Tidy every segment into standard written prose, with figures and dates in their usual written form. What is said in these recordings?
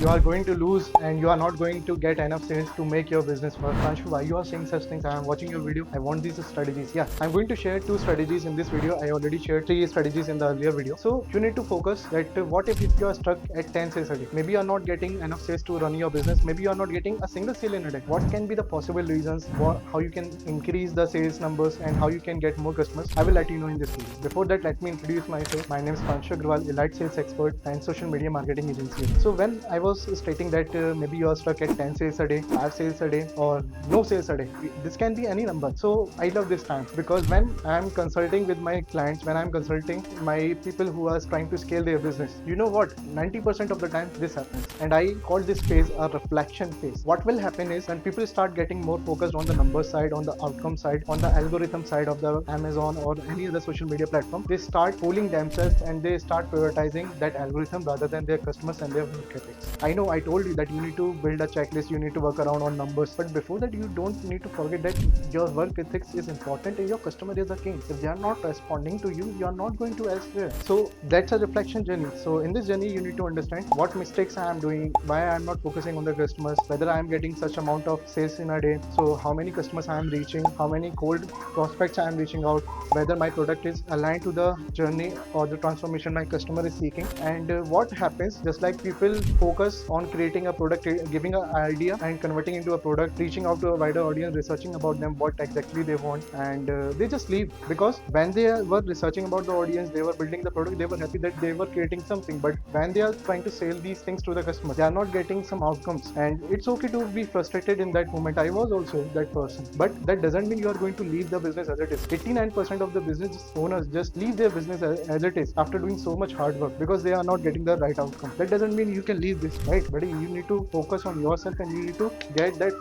you are going to lose and you are not going to get enough sales to make your business work. Pranshu, why you are saying such things? I am watching your video. I want these strategies. Yeah, I'm going to share 2 strategies in this video. I already shared 3 strategies in the earlier video. So you need to focus that what if you are stuck at 10 sales a day? Maybe you are not getting enough sales to run your business. Maybe you are not getting a single sale in a day. What can be the possible reasons? How you can increase the sales numbers and how you can get more customers? I will let you know in this video. Before that, let me introduce myself. My name is Pranshu Agrawal, elite sales expert and social media marketing agency. So when I was stating that maybe you are stuck at 10 sales a day, 5 sales a day, or no sales a day, this can be any number. So I love this time because when I'm consulting with my clients, when I'm consulting my people who are trying to scale their business, you know what? 90% of the time this happens, and I call this phase a reflection phase. What will happen is when people start getting more focused on the number side, on the outcome side, on the algorithm side of the Amazon or any other social media platform, they start fooling themselves and they start prioritizing that algorithm rather than their customers and their work ethics. I know I told you that you need to build a checklist, you need to work around on numbers, but before that you don't need to forget that your work ethics is important and your customer is a king. If they are not responding to you, you are not going to elsewhere. So that's a reflection journey. So in this journey you need to understand what mistakes I am doing, why I am not focusing on the customers, whether I am getting such amount of sales in a day, so how many customers I am reaching, how many cold prospects I am reaching out, whether my product is aligned to the journey or the transformation my customer is seeking, and what happens just like people focus on creating a product, giving an idea and converting into a product, reaching out to a wider audience, researching about them, what exactly they want, and they just leave. Because when they were researching about the audience, they were building the product, they were happy that they were creating something, but when they are trying to sell these things to the customer, they are not getting some outcomes, and it's okay to be frustrated in that moment. I was also that person, but that doesn't mean you are going to leave the business as it is. 89% of the business owners just leave their business as it is after doing so much hard work because they are not getting the right outcome. That doesn't mean you can leave this, right, buddy? You need to focus on yourself and you need to get that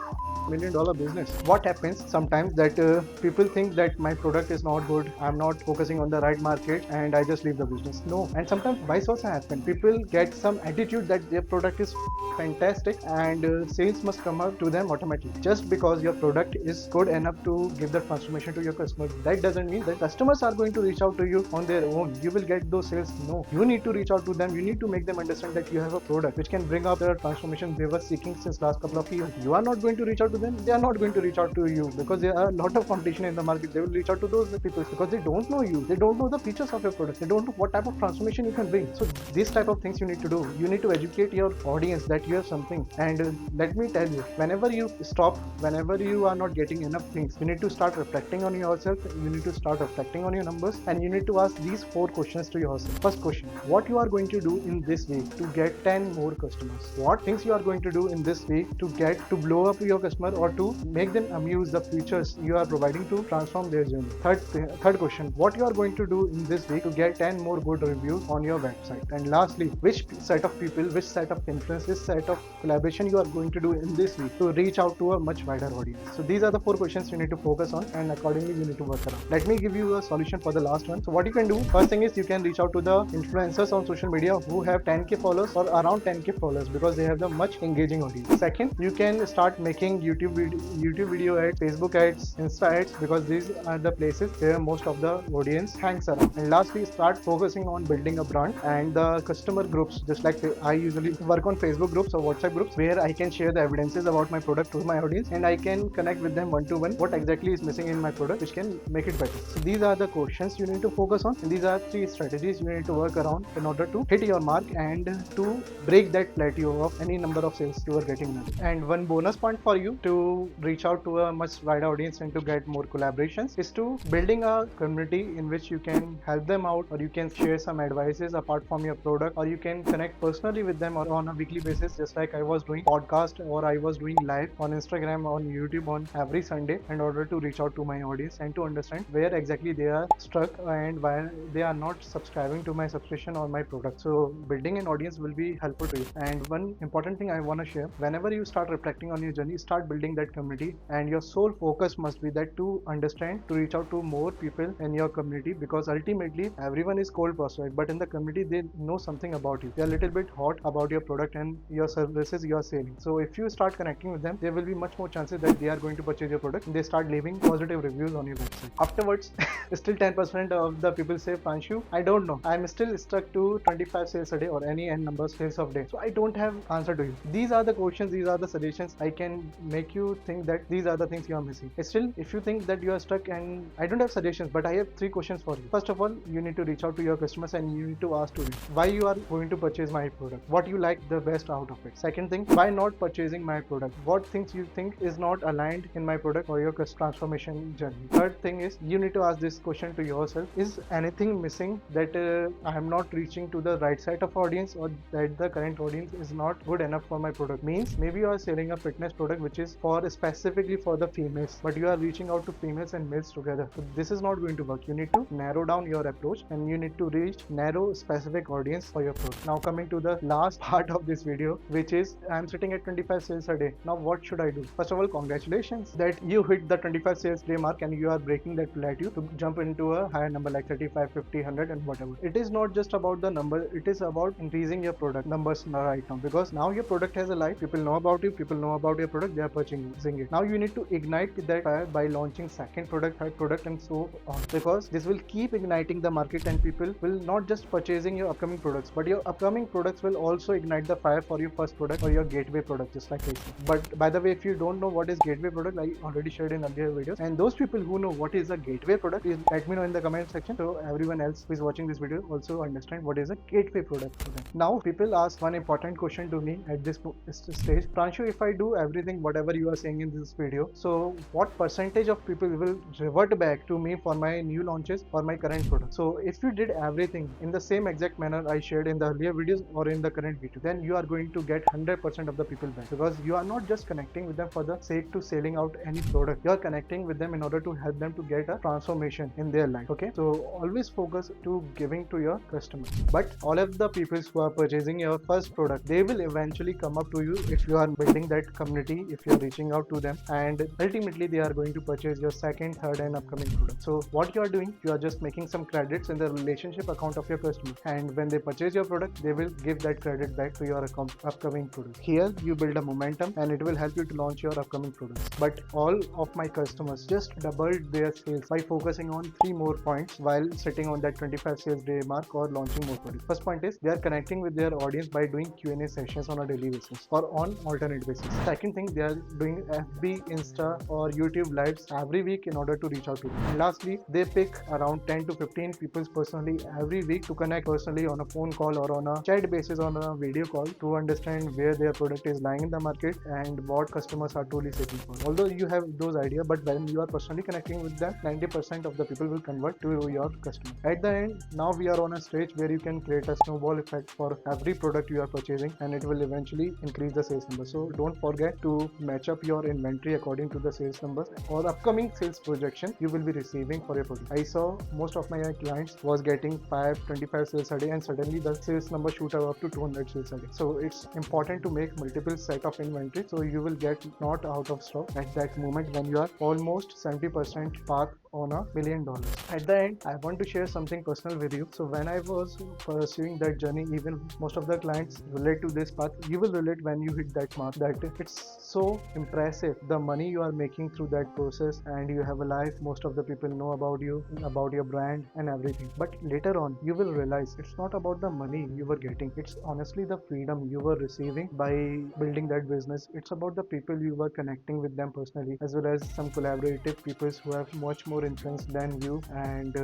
$1 million business. What happens sometimes that people think that my product is not good, I'm not focusing on the right market, and I just leave the business. No, and sometimes vice versa happen. People get some attitude that their product is fantastic and sales must come up to them automatically. Just because your product is good enough to give the transformation to your customer, that doesn't mean that customers are going to reach out to you on their own. You will get those sales. No, you need to reach out to them. You need to make them understand that you have a product which can bring up the transformation they were seeking since last couple of years. You are not going to reach out to them, they are not going to reach out to you because there are a lot of competition in the market. They will reach out to those people because they don't know you, they don't know the features of your product, they don't know what type of transformation you can bring. So this type of things you need to do. You need to educate your audience that you have something. And let me tell you, whenever you stop, whenever you are not getting enough things, you need to start reflecting on yourself, you need to start reflecting on your numbers, and you need to ask these 4 questions to yourself. First question: what you are going to do in this week to get 10 more customers? What things you are going to do in this week to blow up your customer or to make them amuse the features you are providing to transform their journey? Third question: what you are going to do in this week to get 10 more good reviews on your website? And lastly, which set of people, which set of influence, which set of collaboration you are going to do in this week to reach out to a much wider audience? So these are the 4 questions you need to focus on, and accordingly you need to work around. Let me give you a solution for the last one. So what you can do, first thing is you can reach out to the influencers on social media who have 10k followers or around 10k followers because they have the much engaging audience. Second, you can start making YouTube video ads, Facebook ads, Insta ads, because these are the places where most of the audience hangs around. And lastly, start focusing on building a brand and the customer groups. Just like I usually work on Facebook groups or WhatsApp groups where I can share the evidences about my product to my audience and I can connect with them one-to-one what exactly is missing in my product which can make it better. So these are the questions you need to focus on, and these are 3 strategies you need to work around in order to hit your mark and to break that plateau of any number of sales you are getting now. And one bonus point for you to reach out to a much wider audience and to get more collaborations is to building a community in which you can help them out, or you can share some advices apart from your product, or you can connect personally with them or on a weekly basis, just like I was doing podcast or I was doing live on Instagram, on YouTube on every Sunday in order to reach out to my audience and to understand where exactly they are stuck and why they are not subscribing to my subscription or my product. So building an audience will be helpful to you. And one important thing I want to share, whenever you start reflecting on your journey, start building that community, and your sole focus must be that to understand, to reach out to more people in your community, because ultimately everyone is cold prospect, but in the community they know something about you, they are a little bit hot about your product and your services you are selling. So if you start connecting with them, there will be much more chances that they are going to purchase your product and they start leaving positive reviews on your website. Afterwards, still 10% of the people say, Pranshu, I don't know, I'm still stuck to 25 sales a day or any n number of sales of day, so I don't have answer to you. These are the questions, these are the suggestions I can make you think that these are the things you are missing. Still, if you think that you are stuck, and I don't have suggestions, but I have 3 questions for you. First of all, you need to reach out to your customers and you need to ask to them why you are going to purchase my product, what you like the best out of it. Second thing, why not purchasing my product, what things you think is not aligned in my product or your transformation journey. Third thing is, you need to ask this question to yourself, is anything missing that I am not reaching to the right side of audience, or that the current audience is not good enough for my product. Means maybe you are selling a fitness product which is for specifically for the females, but you are reaching out to females and males together. So this is not going to work. You need to narrow down your approach and you need to reach narrow specific audience for your product. Now coming to the last part of this video, which is I am sitting at 25 sales a day. Now what should I do? First of all, congratulations that you hit the 25 sales day mark and you are breaking that plateau to jump into a higher number like 35, 50, 100 and whatever. It is not just about the number, it is about increasing your product numbers right now, because now your product has a life. People know about you, people know about your product, they are purchasing it. Now you need to ignite that fire by launching second product, third product and so on, because this will keep igniting the market and people will not just purchasing your upcoming products, but your upcoming products will also ignite the fire for your first product or your gateway product, just like I said. But by the way, if you don't know what is gateway product, I already shared in earlier videos, and those people who know what is a gateway product, please let me know in the comment section, so everyone else who is watching this video also understand what is a gateway product for them. Now people ask one important question to me at this stage, Pranshu, if I do everything whatever you are saying in this video, so what percentage of people will revert back to me for my new launches or my current product? So if you did everything in the same exact manner I shared in the earlier videos or in the current video, then you are going to get 100% of the people back, because you are not just connecting with them for the sake to selling out any product. You are connecting with them in order to help them to get a transformation in their life. Okay, so always focus to giving to your customers. But all of the people who are purchasing your first product, they will eventually come up to you if you are building that community, if you are reaching out to them, and ultimately they are going to purchase your second, third and upcoming product. So what you are doing, you are just making some credits in the relationship account of your customer, and when they purchase your product, they will give that credit back to your upcoming product. Here you build a momentum and it will help you to launch your upcoming products. But all of my customers just doubled their sales by focusing on 3 more points while sitting on that 25 sales day mark or launching more products. First point is, they are connecting with their audience by doing Q&A sessions on a daily basis or on alternate basis. Second thing, they are doing FB, Insta or YouTube lives every week in order to reach out to them. And lastly, they pick around 10 to 15 people personally every week to connect personally on a phone call or on a chat basis, on a video call, to understand where their product is lying in the market and what customers are truly seeking for. Although you have those ideas, but when you are personally connecting with them, 90% of the people will convert to your customer. At the end, now we are on a stage where you can create a snowball effect for every product you are purchasing, and it will eventually increase the sales number. So don't forget to match up your inventory according to the sales numbers or upcoming sales projection you will be receiving for your product. I saw most of my clients was getting 25 sales a day, and suddenly the sales number shoot up to 200 sales a day. So it's important to make multiple set of inventory, so you will get not out of stock at that moment when you are almost 70% path on $1 million. At the end, I want to share something personal with you. So when I was pursuing that journey, even most of the clients relate to this path. You will relate when you hit that mark, that it's so impressive the money you are making through that process, and you have a life. Most of the people know about you, about your brand and everything. But later on, you will realize it's not about the money you were getting. It's honestly the freedom you were receiving by building that business. It's about the people you were connecting with them personally, as well as some collaborative people who have much more influence than you, and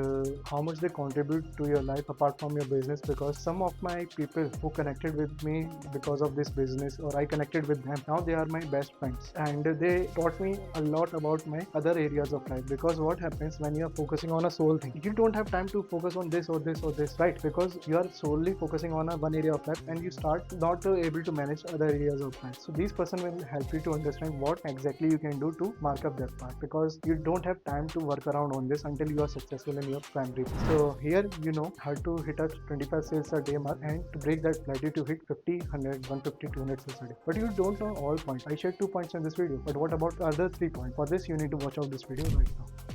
how much they contribute to your life apart from your business. Because some of my people who connected with me because of this business, or I connected with them, now they are my best friends, and they taught me a lot about my other areas of life. Because what happens when you are focusing on a sole thing, you don't have time to focus on this or this or this, right? Because you are solely focusing on one area of life, and you start not able to manage other areas of life. So these person will help you to understand what exactly you can do to mark up that part, because you don't have time to work around on this until you are successful in your primary. So here you know how to hit a 25 sales a day mark, and to break that plateau to hit 50, 100, 150, 200 sales a day. But you don't know all points. I shared 2 points in this video, but what about the other 3 points? For this, you need to watch out this video right now.